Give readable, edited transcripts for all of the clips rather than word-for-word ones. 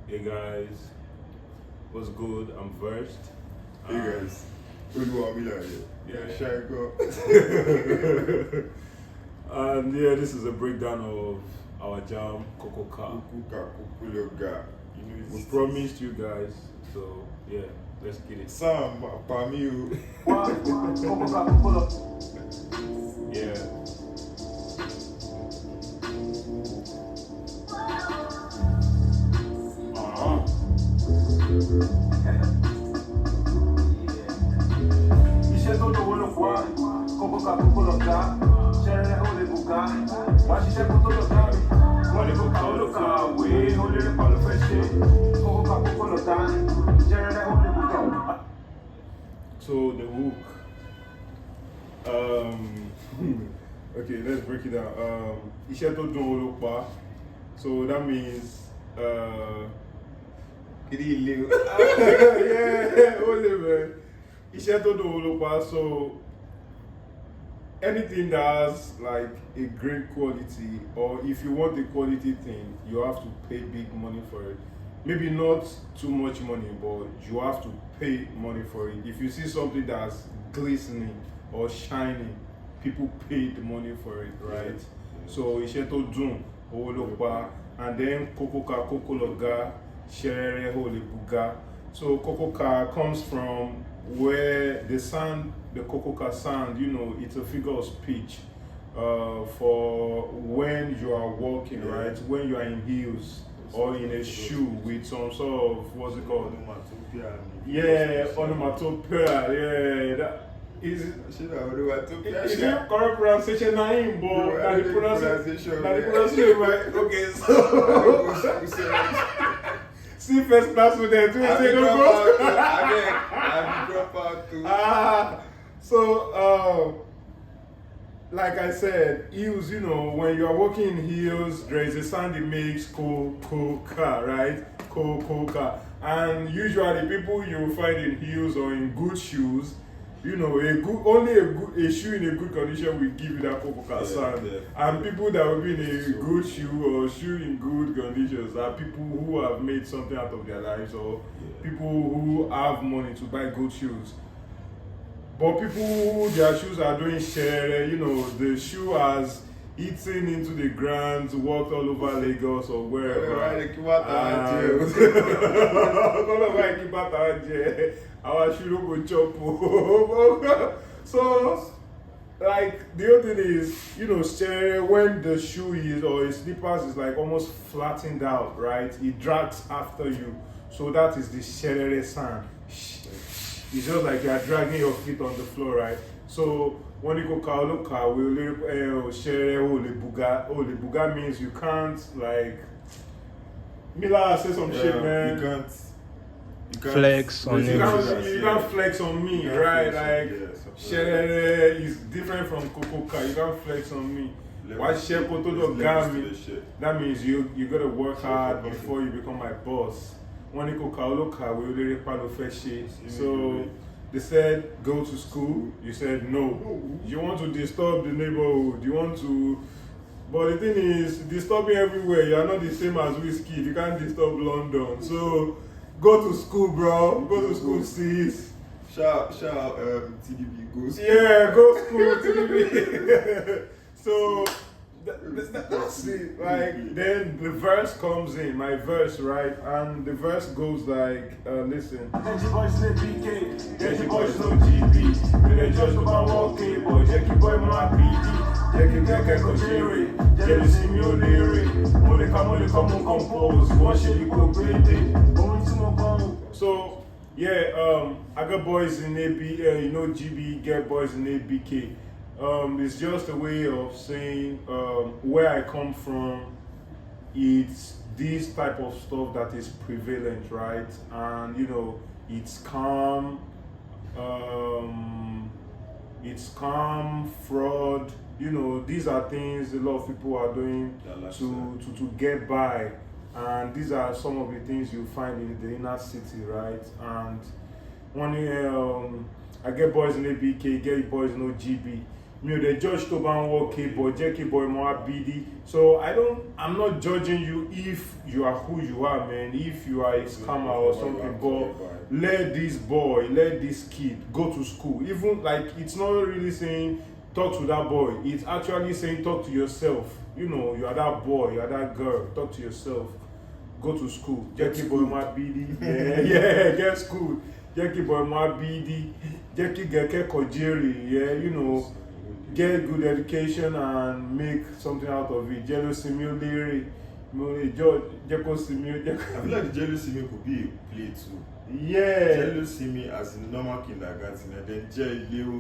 Hey guys, what's good? I'm Versed. Hey guys, OluwaMillar here. Yeah. Shanko. And yeah, this is a breakdown of our jam, Kokoka. Kokoka. We promised you guys, so yeah, let's get it. Sam, Pamiu. Yeah. Iṣẹ́ tó lówó ló pa, Kokoka kókó lọ ká, ṣẹ́rẹ́ ó lè bùká, wá ṣiṣẹ́ kó tó lọ ká mi. Wọ́n lè kóka ó ló ka àwé, ó lè rí pa ló fẹ́ ṣe, Kokoka kókó lọ ká, ṣẹ́rẹ́ ó lè bùká. So the hook. Okay, let's break it down. Iṣẹ́ tó dùn ó ló pa. So that means yeah, only man. Iṣẹ́ tó dùn ó ló pa. So anything that has like a great quality, or if you want a quality thing, you have to pay big money for it. Maybe not too much money, but you have to pay money for it. If you see something that's glistening or shining, people pay the money for it, right? Yes. So iṣẹ́ tó dùn owó ló pa, and then Kokoka kókó lọ ga, ṣẹ́rẹ́ ó lè bùgá. So Kokoka comes from where the sound, the Kokoka sound, it's a figure of speech for when you are walking, right? When you are in heels or in a shoe with some sort of, what's it called? Yeah, onomatopoeia. Yeah, that is it correct pronunciation? Name, but the pronunciation, right? Okay, so see first class with them. Do you say no go? So like I said, heels, when you are walking in heels, there is a sound it makes, Kokoka, right? Kokoka. And usually people you find in heels or in good shoes, only a shoe in a good condition will give you that Kokoka sound. Yeah. And people that will be in a good shoe or shoe in good conditions are people who have made something out of their lives, or people who have money to buy good shoes. But people who their shoes are doing share, the shoe has eaten into the ground, walked all over Lagos or wherever. Our shoe don't go chop. So, like, the other thing is, share when the shoe is, or his slippers is like almost flattened out, right? It drags after you. So that is the share sound. It's just like you are dragging your feet on the floor, right? So when you go Kokoka, share ole buga means you can't, like, Mila say some shit, man. You can't flex on You it. can't flex on me, right? Like, share is different from Kokoka. You can't flex on me. Why share koto gami? That means you gotta work hard before you become my boss. When you go Kokoka, we already part of fresh shit. So they said go to school. You said no. You want to disturb the neighborhood. You want to. But the thing is, disturbing everywhere. You are not the same as Whiskey. You can't disturb London. So go to school, bro. Go to school, sis. Shout out TDB goes. Yeah, go school, TDB. So that's it. Like, then the verse comes in, my verse, right? And the verse goes like, listen. Jackie boys no BK, Jackie boys no GB. We dey just about walking, boy. Jackie boy my PD. Jackie kẹ̀kẹ́ ṣeré, jealousy mi ò lérè. Mo lè ka mo compose, wọ́n ṣe ìkó pété. Ohun tí mo kàn. So yeah, I got boys in AB, GB, get boys in ABK. It's just a way of saying where I come from. It's this type of stuff that is prevalent, right? And it's calm. It's calm, fraud. These are things a lot of people are doing to get by. And these are some of the things you find in the inner city, right? And when I get boys in ABK, get boys in OGB. Me the judge to ban work but Jackie boy more BD. So I'm not judging you if you are who you are, man. If you are a scammer or something, but let this kid go to school. Even like it's not really saying talk to that boy. It's actually saying talk to yourself. You know, you are that boy, you are that girl. Talk to yourself. Go to school. Jackie boy more BD. Yeah, get school. Jackie boy more BD. Jackie get kojeri. Yeah, you know. Get good education and make something out of it. Jealousy, George, Jacko-Simio. I feel like the jealousy could be a play too. Yeah. Jealousy as in normal kindergarten, and then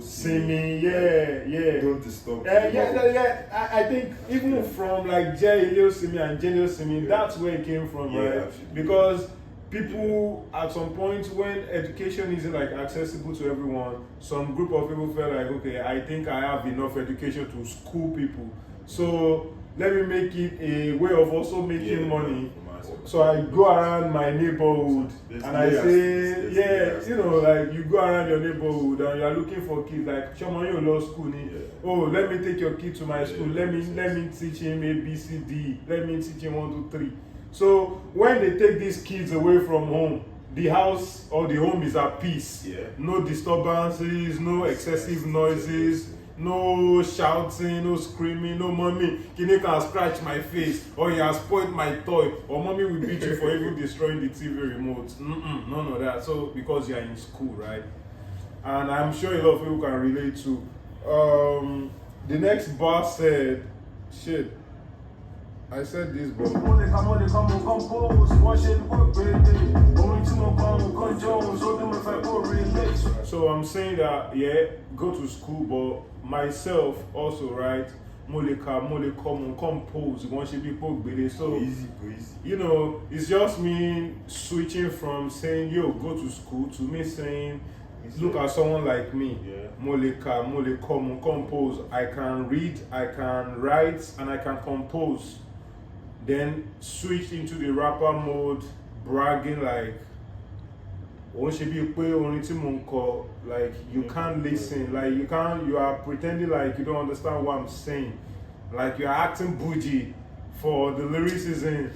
Simi, yeah. Don't disturb. Yeah. I think even from like Simi and Simi, that's where it came from, right? Absolutely. Because people at some point when education isn't like accessible to everyone, some group of people felt like, okay, I think I have enough education to school people, so let me make it a way of also making money. So I go around my neighborhood and I say, you know, like you go around your neighborhood and you are looking for kids like Shoma, you law school. Oh, let me take your kid to my school. Let me teach him A, B, C, D. Let me teach him 1, 2, 3. So when they take these kids away from home, the house or the home is at peace. No disturbances, no excessive noises, no shouting, no screaming, no mommy, Kine can scratch my face, or he has spoiled my toy, or mommy will beat you for even destroying the TV remote. None of that. So because you are in school, right? And I'm sure a lot of people can relate to. The next bar said, shit. I said this, bro. So I'm saying that, yeah, go to school, but myself also, right? Compose, so easy. You know, it's just me switching from saying, yo, go to school, to me saying, look at someone like me. Compose. I can read, I can write, and I can compose. Then switch into the rapper mode, bragging like, like you can't listen, like you are pretending like you don't understand what I'm saying, like you are acting bougie for the lyricism.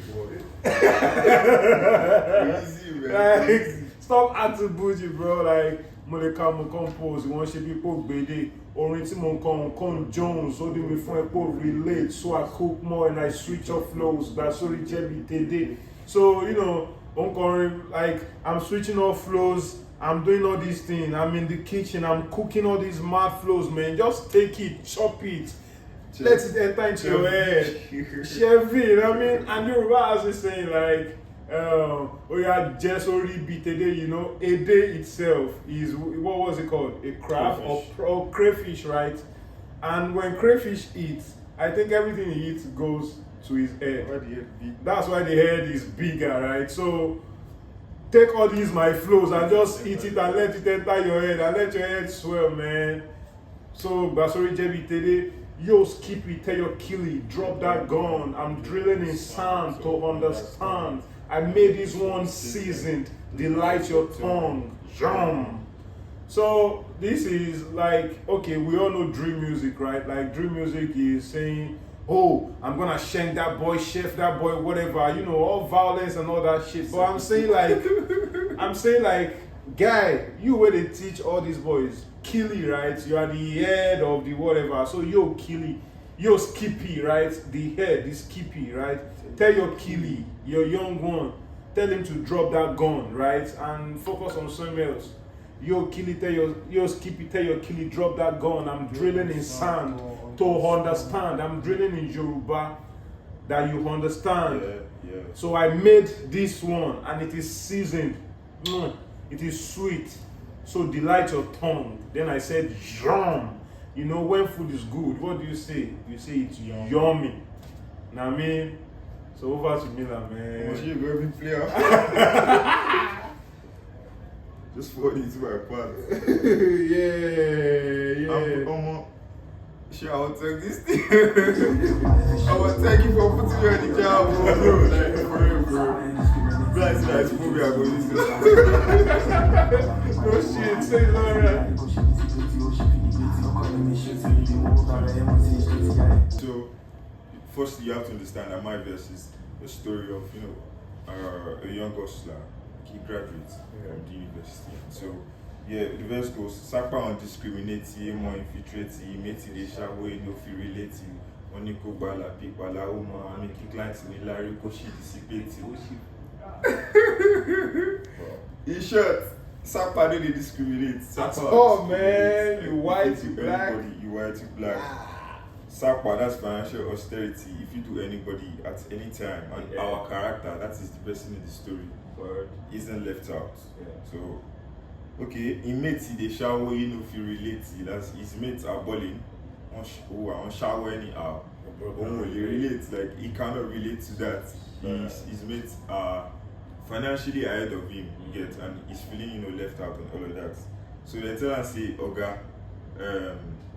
Like, stop acting bougie, bro. Like compose, you want to be bede. Jones, so they me relate, so I cook more and I switch off flows. That's so So, you know, like I'm switching off flows, I'm doing all these things, I'm in the kitchen, I'm cooking all these mad flows, man. Just take it, chop it, let it enter into your head. Chevy, you know what I mean? And Yoruba as is saying, like, just already beat today, you know, a day itself is, what was it called? A crab or crayfish, right? And when crayfish eats, I think everything he eats goes to his head. That's why the head is bigger, right? So take all these my flows and just eat it and let it enter your head and let your head swell, man. So Basori Jebi today, yo, skip it, tell your killie, drop that gun. I'm drilling in sand to understand. I made this one seasoned, delight your tongue, jam. So this is like, okay, we all know drill music, right? Like drill music is saying, oh, I'm gonna shank that boy, chef that boy, whatever, you know, all violence and all that shit. But I'm saying like, guy, you where they teach all these boys, killie, right? You are the head of the whatever. So yo, killie, yo, skippy, right? The head, the skippy, right? Tell your killie, your young one, tell him to drop that gun, right? And focus on something else. Yo, killie, yo, skippy, tell your killie, drop that gun. I'm drilling in sand to understand. I'm drilling in Yoruba that you understand. Yeah. So I made this one and it is seasoned. It is sweet. So delight your tongue. Then I said, yum. You know, when food is good, what do you say? You say it's yummy. Now, I mean, so over to Miller, man. Must you go every player? Just fall into my part. Yeah. Sure, I'll take this thing. I will thank you for putting me on the job. Like, for real, bro. That's nice movie I go use this. No shit, say Laura. So, firstly, you have to understand that my verse is the story of, a young hustler. He graduates from the university. So, yeah, the verse goes, Sapa on discriminate, more infiltrate, mate the shower, no feel relate, Oniko Bala, Pipala, Oma, make clients in Larry, Koshi dissipate. In short, Sapa don't discriminate. Sapa Oh man, you white, to you black. anybody, you white, you black. Sapa, that's financial austerity. If you do anybody at any time, and our character, that is the person in the story, isn't left out. Yeah. So, okay, he mates they shower, if you relate, that's his mates are balling on shower anyhow. He relates, like he cannot relate to that. His mates are financially ahead of him, you get, and he's feeling left out and all of that. So they tell us say, Oga,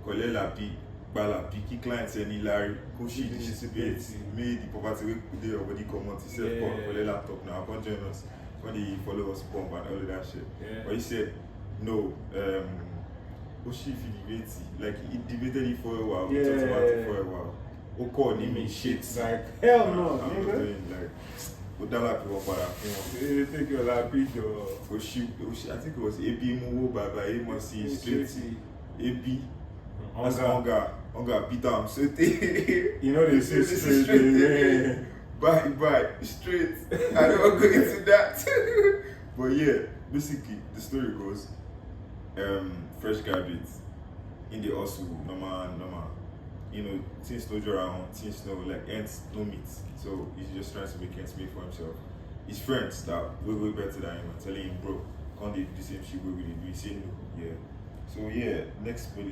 Kolela P, Bala P, clients any Larry, Koshi dissipate, made the poverty we there already come out, he said, Kolela top now, come join us when they follow us pump and all of that shit. Yeah. But he said, no, Koshi debated, like he debated it for a while, we talked about it for a while. Oko name shit. Like, hell no, I'm not doing like. But that people for you take your lapid or I think it was AB Muwo by Amos straight AB. That's Onga Peter I'm so they say straight. Bye, straight. I don't go into that. But yeah, basically the story goes, fresh graduates in the hustle, normal. Things no around, things no ends no meet. So he's just trying to make ends meet for himself. His friends that way better than him are telling him, bro, can't they do the same shit we do? He say no. Yeah. So yeah, next please.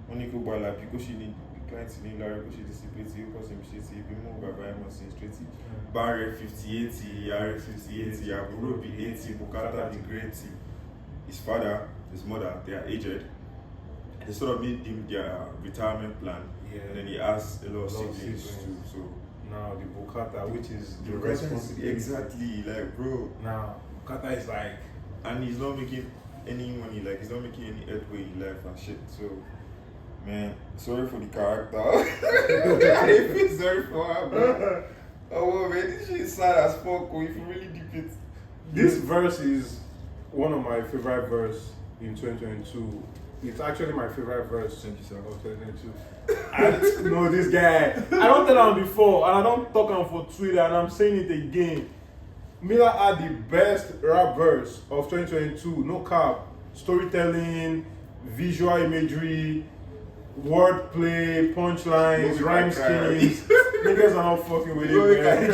When you go by like because she need clients in Larry, because she dissipates, because him shit, be more by him straight. Barry 5080, Yari 5080, Aburo be 80, Bukata the great. His father, his mother, they are aged. They sort of made him their retirement plan, and then he asked a lot of siblings too. So now the Bukata, which is the responsibility, exactly, like bro. Now Bukata is like, and he's not making any money, like he's not making any headway in life and shit. So, man, sorry for the character. I feel sorry for her, bro. Oh man, this shit is sad as fuck. If you really deep it, this verse is one of my favorite verse in 2022. It's actually my favorite verse of 2022. I know this guy. I don't tell him before, and I don't talk him for Twitter, and I'm saying it again. Miller had the best rap verse of 2022. No cap. Storytelling, visual imagery, wordplay, punchlines, rhyme schemes. Niggas are not fucking with it, man.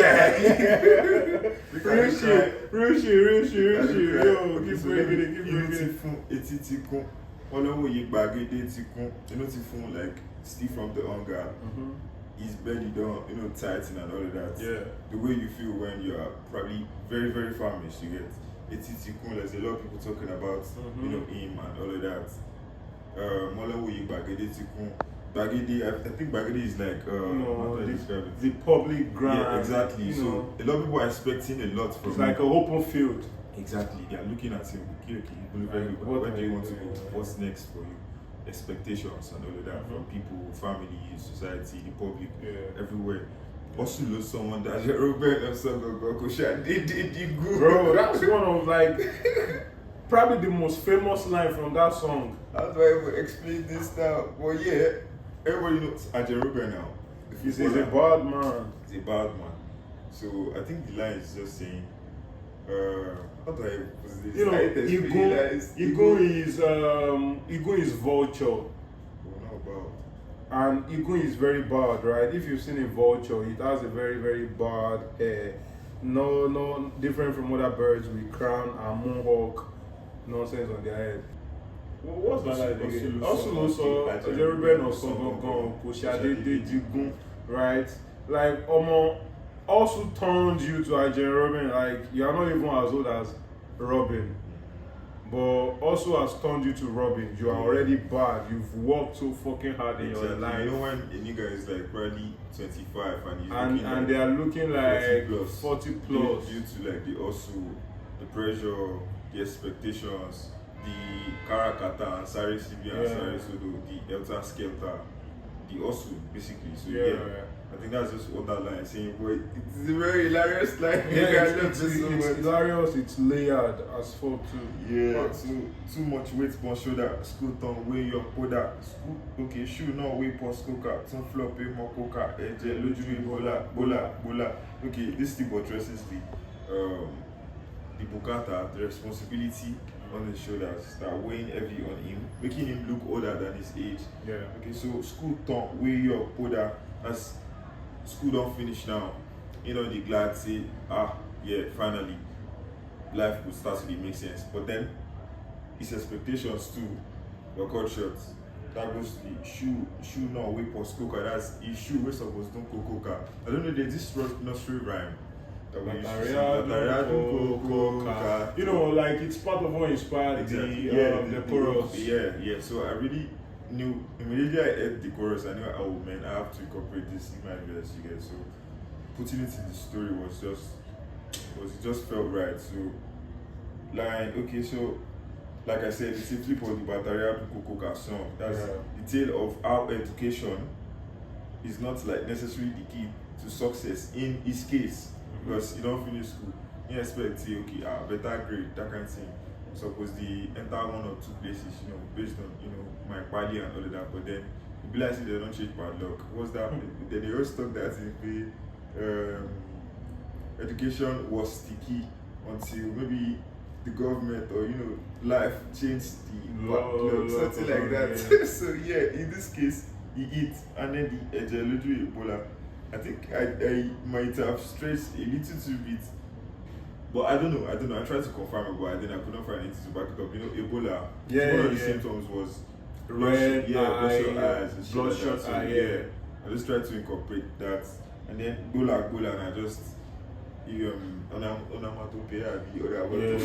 Real shit. Yo, keep bringing it. Olowo Gbagede ti kun, ti fun like Steve from the hunger. His belly don't tighten and all of that. Yeah. The way you feel when you are probably very, very famished, you get. Ti kun, there's a lot of people talking about him and all of that. Olowo Gbagede ti kun. Bagede, I think Bagede is like the public ground. Yeah, exactly. So a lot of people are expecting a lot from it's him. like an open field. Exactly, they are looking at him. Okay, where do you want to go? What's next for you? Expectations and all of that from people, family, society, the public, everywhere. Also, lose someone that Robert or something. Bro, that's one of like probably the most famous line from that song. How do I even explain this now? Well, yeah, everybody knows Ajay Robert now. He's a bad man. He's a bad man. So I think the line is just saying. How do I put this? Ego is vulture. And Ego is very bad, right? If you've seen a vulture, it has a very, very bad hair. No different from other birds with crown and mohawk nonsense on their head. What's that like again? Also, Jeruben or Songogon, Koshade Digun, right? Like, also turned you to Ajay Robin, like you are not even as old as Robin, but also has turned you to Robin. You are already bad. You've worked so fucking hard in your life. You know when a nigga is like probably 25 and they are looking like 40 plus due to like the hustle, the pressure, the expectations, the Karakata and Sari Sibi and Sari Sodo, the Elta Skelter, the Osu, basically. So yeah. I think that's just what that line is saying, but it's a very hilarious line. It's hilarious, it's layered as fuck too. Yeah, so too much weight on shoulder, school tongue, way your powder, school, okay, shoe not way post coca, some flop, more coca, eje, loju, bola. Okay, this thing addresses the bukata, the responsibility on his shoulders that weighing heavy on him, making him look older than his age. Yeah. Okay, so school tongue, way your powder, as school don't finish now, you know, the glad say, yeah, finally life will start to make sense. But then his expectations too were cut short. That goes to the shoe now way post coca. That's his shoe we're supposed to do Kokoka. I don't know, there's this nursery rhyme that we used to sing. Kokoka. You know, like it's part of what inspired the chorus. Yeah. So I really knew immediately I heard the chorus. I knew, oh man, I have to incorporate this in my verse. You get, so putting it in the story it just felt right. So like, okay, so like I said, it's a flip of the Bataria to Kokoka song. That's the tale of how education is not like necessarily the key to success in his case, because you don't finish school, you expect better grade, that kind of thing. Suppose the enter one or two places, based on my party and all of that, but then it be like they don't change bad luck. What's that? They always talk that in education was sticky until maybe the government or life changed the luck, something like that. So yeah, in this case, he eat and then the Ejeloju Ebola. I think I might have stretched a little too bit. But I don't know. I tried to confirm it, but then I could not find anything to back it up. Ebola. One of the symptoms was red eyes, bloodshot eye. Yeah. I just tried to incorporate that, and then Gola, and I just onomatopoeia the other word.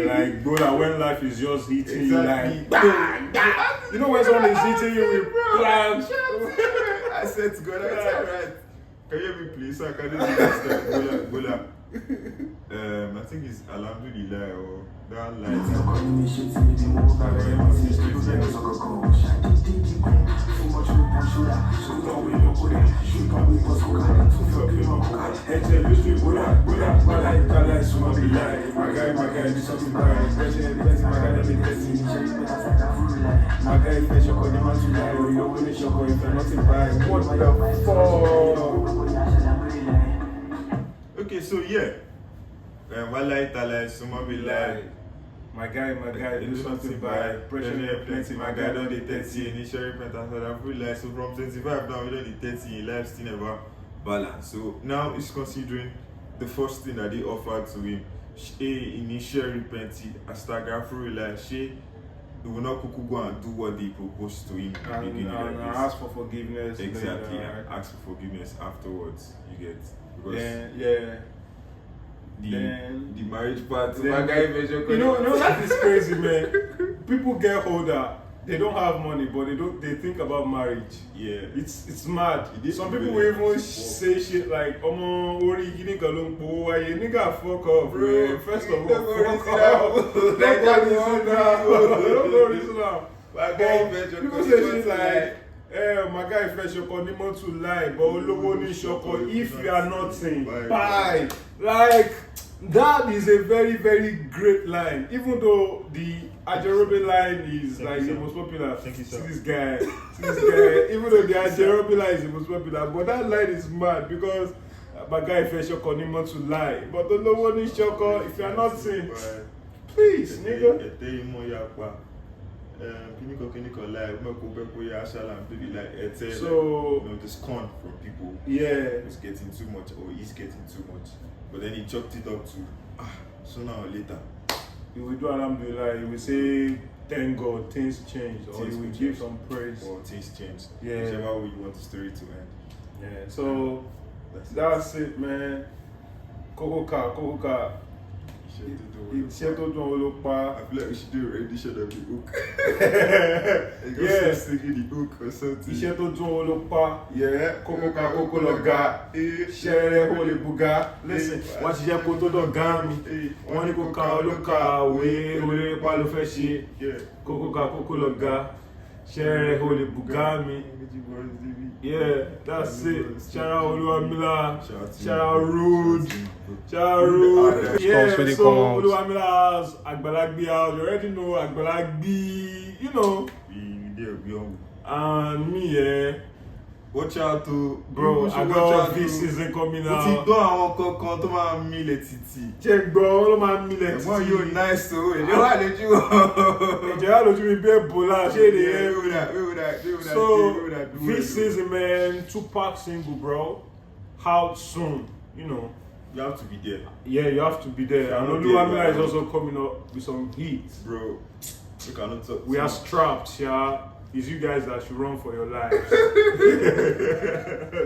Like Gola, when life is just hitting you like bang. You know when someone is hitting you with plans. I said to God, that's alright. Can you hear me please? So I can do this Gola. I think it's Alhamdulillah or that line. Okay, so yeah. My guy, do something by pressure plenty. My guy don't the 30 initial repent after that full life. So from 25 now we don't the 30 in life still never balance. So now he's considering the first thing that they offered to him. Initial repenting Instagram full life. He will not go and do what they proposed to him in the beginning. And ask for forgiveness. Exactly, and ask for forgiveness afterwards. You get, because the marriage part. That is crazy, man. People get older, they don't have money, but they think about marriage. Yeah, it's mad. Some people will even say shit like, nigga fuck off, bro. First of all, fuck off. Don't go reason now. People say shit like, my guy fetch your condition to lie, but olowo ni shoko. If you are nothing, bye. Like, that is a very, very great line. Even though the Ajerobe line is like the most popular. See this guy. Even though the Ajerobe line is the most popular, but that line is mad because my guy fetch your condition to lie, but olowo ni shoko. If you are nothing, please, nigga. So this con from people. Yeah, is getting too much or he's getting too much. But then he chalked it up to sooner or later. He will do alhamdulillah, he will say thank God, things changed, or he will give some praise. Or things changed. Yeah. Whichever way you want the story to end. Yeah. So that's it, man. Kokoka. Iṣẹ́ tó dùn owó ló pa. I feel like we should do a rendition of the hook. Yeah. Singing the hook or something. Iṣẹ́ tó dùn owó ló pa. Yeah. Kokoka kókó lọ̀gá. Ṣẹ́rẹ́ ó lè buga. Listen, wọ́n ti jẹ́ kó tó dọ̀gá mi. Wọ́n ní kó ka olóka òwe orí pa ló fẹ́ ṣe. Kokoka kókó lọ̀gá. Ṣẹ́rẹ́ ó lè buga mi. Yeah, that's it. Shout out OluwaMillar. Shout out Rude. Shout out Rude. Yeah, so OluwaMillar's Agbalagbi out. You already know Agbalagbi, you know. And me, yeah. Watch out to bro, I got this season coming out. Ó ti gbọ́ àwọn kankan tó máa ń mí lẹ̀ títì. Check bro, ó ló máa ń mí lẹ̀ títì. Ẹ̀gbọ́n yóò nice o, èdè wà lójú wọn. Èdè wà lójú mi bí Ebola, ṣé èdè yẹn? So, this season man, Tupac single bro, out soon, you know. You have to be there. Yeah, you have to be there. And OluwaMillar is also coming up with some heat. Bro, we cannot talk. We are strapped, yeah. It's you guys that should run for your lives.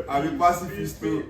I'm a pacifist too.